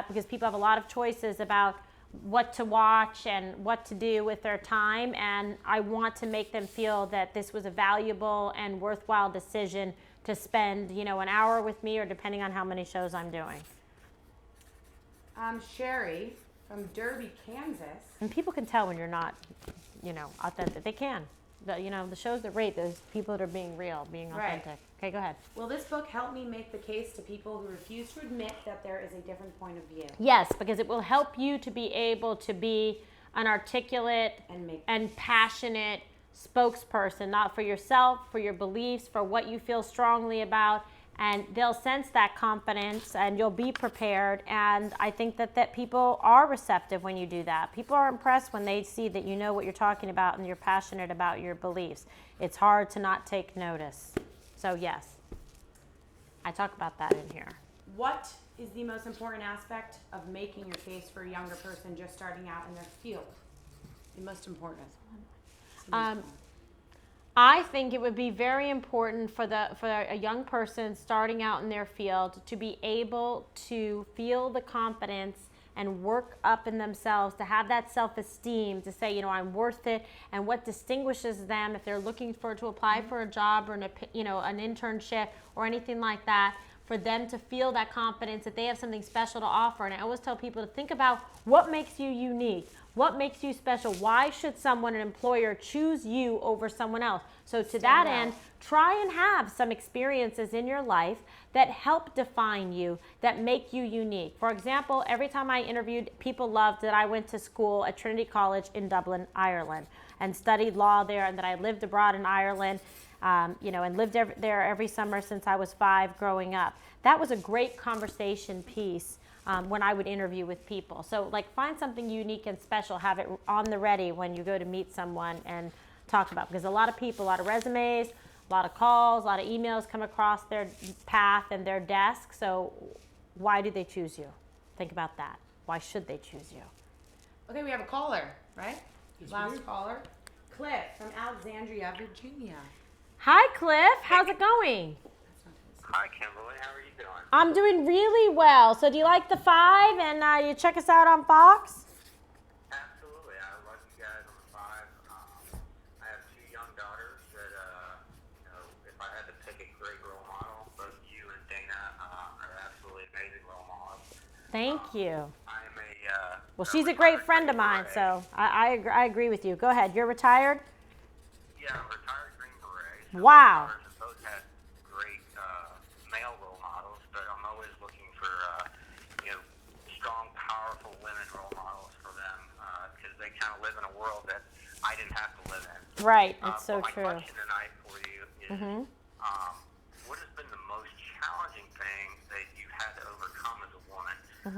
because people have a lot of choices about what to watch and what to do with their time. And I want to make them feel that this was a valuable and worthwhile decision to spend, an hour with me, or depending on how many shows I'm doing. Sherry from Derby, Kansas. And people can tell when you're not, authentic. They can. The shows that rate those people that are being real, being authentic. Right. Okay, go ahead. Will this book help me make the case to people who refuse to admit that there is a different point of view? Yes, because it will help you to be able to be an articulate and passionate spokesperson, not for yourself, for your beliefs, for what you feel strongly about, and they'll sense that confidence and you'll be prepared. And I think that people are receptive when you do that. People are impressed when they see that you know what you're talking about and you're passionate about your beliefs. It's hard to not take notice. So yes, I talk about that in here. What is the most important aspect of making your case for a younger person just starting out in their field? The most important. I think it would be very important for a young person starting out in their field to be able to feel the confidence and work up in themselves, to have that self-esteem, to say, I'm worth it, and what distinguishes them if they're looking to apply for a job or an internship or anything like that, for them to feel that confidence that they have something special to offer. And I always tell people to think about what makes you unique. What makes you special? Why should an employer choose you over someone else? So to that end, try and have some experiences in your life that help define you, that make you unique. For example, every time I interviewed, people loved that I went to school at Trinity College in Dublin, Ireland, and studied law there, and that I lived abroad in Ireland, and lived there every summer since I was 5 growing up. That was a great conversation piece. When I would interview with people. So find something unique and special, have it on the ready when you go to meet someone and talk about, because a lot of people, a lot of resumes, a lot of calls, a lot of emails come across their path and their desk. So why do they choose you? Think about that. Why should they choose you? Okay, we have a caller, right? Last caller. Cliff from Alexandria, Virginia. Hi, Cliff. How's it going? Hi, Kimberly. How are you doing? I'm doing really well. So do you like the 5 and you check us out on Fox? Absolutely. I love you guys on the 5. I have 2 young daughters that, if I had to pick a great role model, both you and Dana are absolutely amazing role models. Thank you. I'm Well, she's a great friend of mine, so I agree with you. Go ahead. You're retired? Yeah, I'm retired Green Beret. So Wow. my daughters have both had great male role models, but I'm always looking for strong, powerful women role models for them because they kind of live in a world that I didn't have to live in. Right. It's so but true. my question tonight for you is, what has been the most challenging in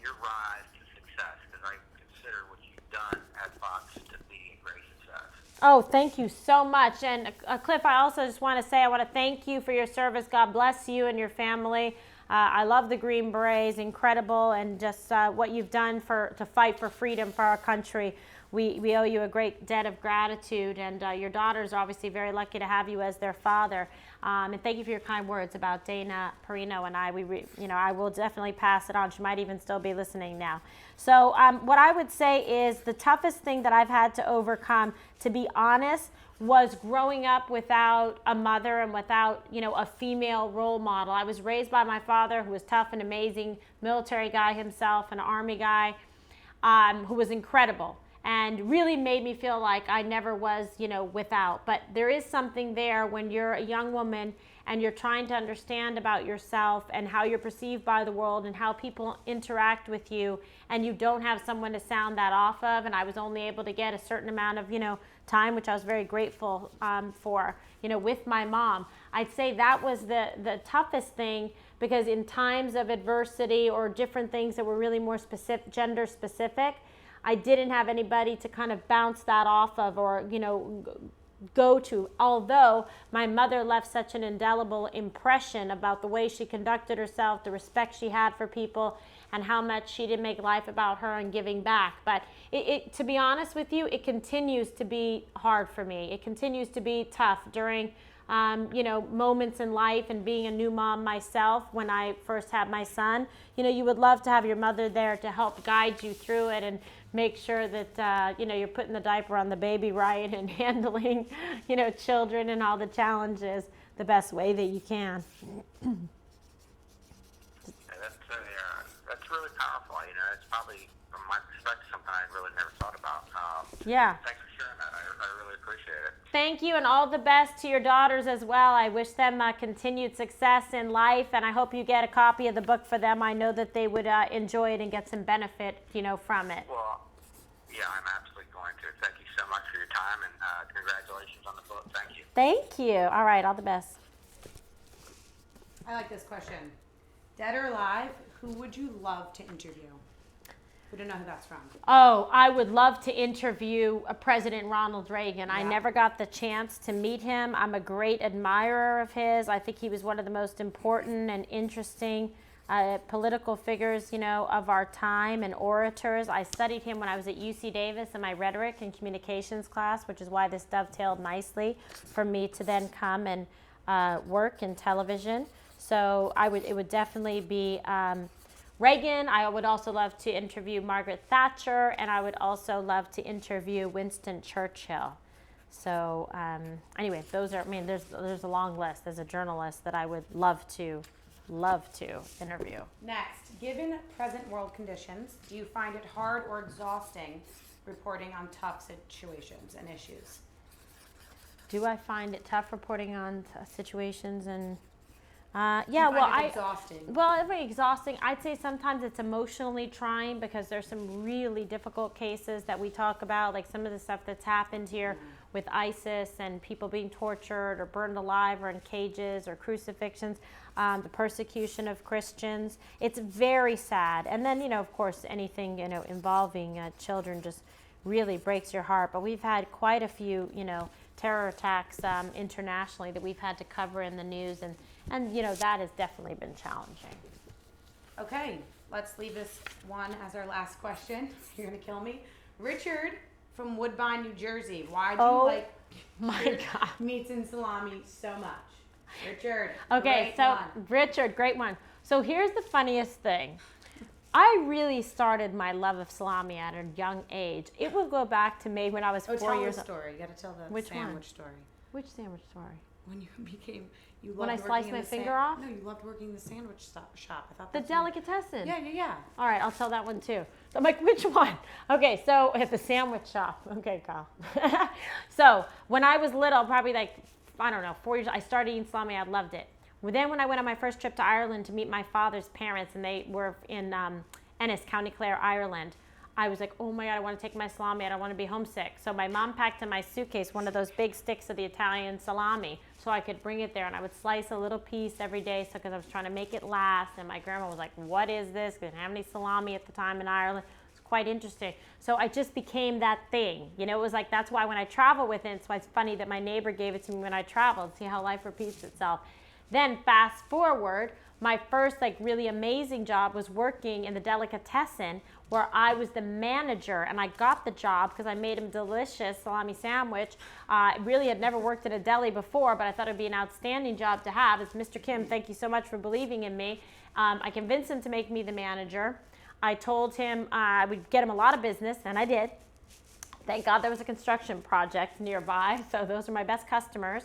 your rise to success, because I consider what you've done at Fox to be a great success. Oh, thank you so much. And Cliff, I also just want to say I want to thank you for your service. God bless you and your family. I love the Green Berets, incredible, and just what you've done to fight for freedom for our country. We owe you a great debt of gratitude, and your daughters are obviously very lucky to have you as their father. And thank you for your kind words about Dana Perino and I. I will definitely pass it on. She might even still be listening now. So what I would say is the toughest thing that I've had to overcome, to be honest, was growing up without a mother and without, a female role model. I was raised by my father, who was tough and amazing, military guy himself, an Army guy, who was incredible and really made me feel like I never was, without. But there is something there when you're a young woman and you're trying to understand about yourself and how you're perceived by the world and how people interact with you, and you don't have someone to sound that off of. And I was only able to get a certain amount of, time, which I was very grateful for, with my mom. I'd say that was the toughest thing, because in times of adversity or different things that were really more specific, gender specific, I didn't have anybody to kind of bounce that off of or, go to. Although my mother left such an indelible impression about the way she conducted herself, the respect she had for people, and how much she did make life about her and giving back. But it to be honest with you, it continues to be hard for me. It continues to be tough during moments in life, and being a new mom myself when I first had my son. You would love to have your mother there to help guide you through it and make sure that you're putting the diaper on the baby right and handling children and all the challenges the best way that you can. That's really powerful. It's probably, from my perspective, something I really never thought about. Yeah. Thanks for sharing that. I really appreciate it. Thank you, and all the best to your daughters as well. I wish them continued success in life, and I hope you get a copy of the book for them. I know that they would enjoy it and get some benefit, from it. Well, yeah, I'm absolutely going to. Thank you so much for your time, and congratulations on the book. Thank you. Thank you. All right, all the best. I like this question. Dead or alive, who would you love to interview? We don't know who that's from. Oh, I would love to interview President Ronald Reagan. Yeah. I never got the chance to meet him. I'm a great admirer of his. I think he was one of the most important and interesting political figures, of our time, and orators. I studied him when I was at UC Davis in my rhetoric and communications class, which is why this dovetailed nicely for me to then come and work in television. So it would definitely be Reagan. I would also love to interview Margaret Thatcher, and I would also love to interview Winston Churchill. So anyway, those are, there's a long list. There's a journalist that I would love to interview. Next, given present world conditions, do you find it hard or exhausting reporting on tough situations and issues? Do I find it tough reporting on situations and Exhausting. Well, very exhausting. I'd say sometimes it's emotionally trying, because there's some really difficult cases that we talk about, like some of the stuff that's happened here with ISIS and people being tortured or burned alive or in cages or crucifixions, the persecution of Christians. It's very sad. And then, of course, anything, involving children just really breaks your heart. But we've had quite a few, terror attacks internationally that we've had to cover in the news, and that has definitely been challenging. Okay, let's leave this one as our last question. You're gonna kill me. Richard from Woodbine, New Jersey. Why do you like my God, meats and salami so much? Richard. Okay, so Richard, great one. So here's the funniest thing. I really started my love of salami at a young age. It will go back to maybe when I was 4 years old. Tell the story. You got to tell the Which sandwich one? story. Which sandwich story? When you became, you loved When I working sliced in my the finger off? No, you loved working in the sandwich shop. I thought The that's when- delicatessen. Yeah. All right, I'll tell that one too. So I'm like, which one? Okay, so at the sandwich shop. Okay, Kyle. So when I was little, probably 4 years, I started eating salami. I loved it. Well, then when I went on my first trip to Ireland to meet my father's parents, and they were in Ennis, County Clare, Ireland, I was like, oh my God, I want to take my salami. I don't want to be homesick. So my mom packed in my suitcase one of those big sticks of the Italian salami so I could bring it there. And I would slice a little piece every day because I was trying to make it last. And my grandma was like, what is this? We didn't have any salami at the time in Ireland. It's quite interesting. So I just became that thing. You know, it was like, that's why when I travel with it, it's why it's funny that my neighbor gave it to me when I traveled. See how life repeats itself. Then fast forward, my first like really amazing job was working in the delicatessen where I was the manager, and I got the job because I made him delicious salami sandwich. Really had never worked at a deli before, but I thought it'd be an outstanding job to have. It's Mr. Kim, thank you so much for believing in me. I convinced him to make me the manager. I told him I would get him a lot of business, and I did. Thank God there was a construction project nearby, so those are my best customers.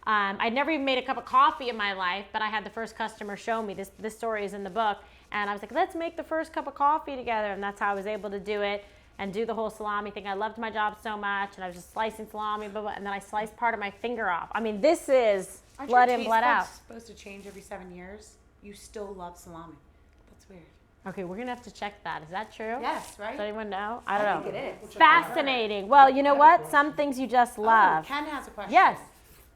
I'd never even made a cup of coffee in my life, but I had the first customer show me. This story is in the book. And I was like, let's make the first cup of coffee together. And that's how I was able to do it and do the whole salami thing. I loved my job so much. And I was just slicing salami, blah, blah, and then I sliced part of my finger off. I mean, this is blood in, blood out. It's supposed to change every 7 years. You still love salami. That's weird. Okay, we're going to have to check that. Is that true? Yes, right? Does anyone know? I don't know. think it is. Fascinating. Well, you know what? Some things you just love. Oh, Ken has a question. Yes.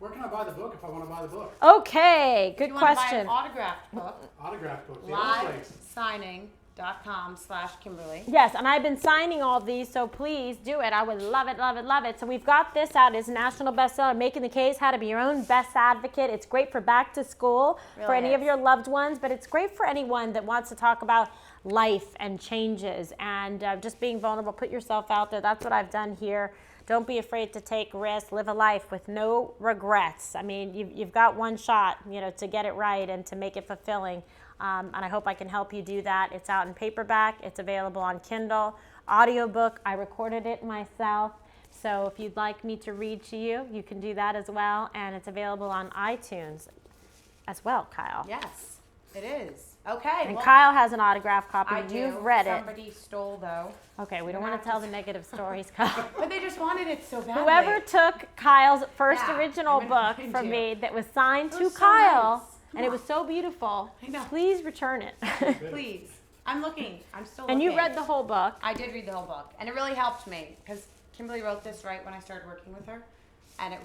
Where can I buy the book if I want to buy the book? Okay, good You want to buy question. an autographed book? Autograph book. The other place. LiveSigning.com/Kimberly. Yes, and I've been signing all these, so please do it. I would love it, love it, love it. So we've got this out. It's a national bestseller, Making the Case, How to Be Your Own Best Advocate. It's great for back to school for any of your loved ones, but it's great for anyone that wants to talk about life and changes and just being vulnerable. Put yourself out there. That's what I've done here. Don't be afraid to take risks. Live a life with no regrets. I mean, you've got one shot, you know, to get it right and to make it fulfilling. And I hope I can help you do that. It's out in paperback. It's available on Kindle. Audiobook, I recorded it myself. So if you'd like me to read to you, you can do that as well. And it's available on iTunes as well, Kyle. Yes, it is. Okay. And well, Kyle has an autographed copy. I do. You've read it. Somebody stole, though. Okay, we don't You're want gonna to tell have the negative stories, Kyle. But they just wanted it so badly. Whoever took Kyle's first Yeah, original I'm book gonna from find me that was signed It to was so Kyle, nice. and it was so beautiful, I know. please return it. Please. I'm looking. I'm still And looking. you read the whole book. I did read the whole book. And it really helped me because Kimberly wrote this right when I started working with her. And it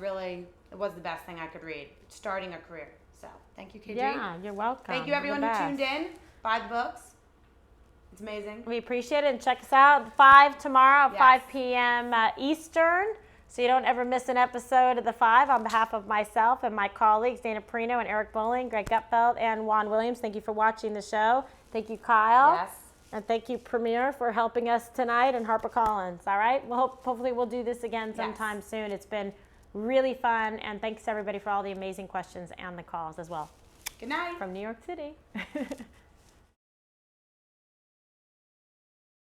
was the best thing I could read, starting a career. So thank you, KG. Yeah, you're welcome. Thank you, You're everyone the who best. tuned in. Buy the books. It's amazing. We appreciate it, and check us out 5 tomorrow, Yes. 5 p.m. Eastern, so you don't ever miss an episode of the 5. On behalf of myself and my colleagues, Dana Perino and Eric Bowling, Greg Gutfeld, and Juan Williams, thank you for watching the show. Thank you, Kyle. Yes. And thank you, Premier, for helping us tonight, and HarperCollins. All right? Well, hopefully we'll do this again sometime soon. It's been really fun, and thanks everybody for all the amazing questions and the calls as well. Good night. From New York City.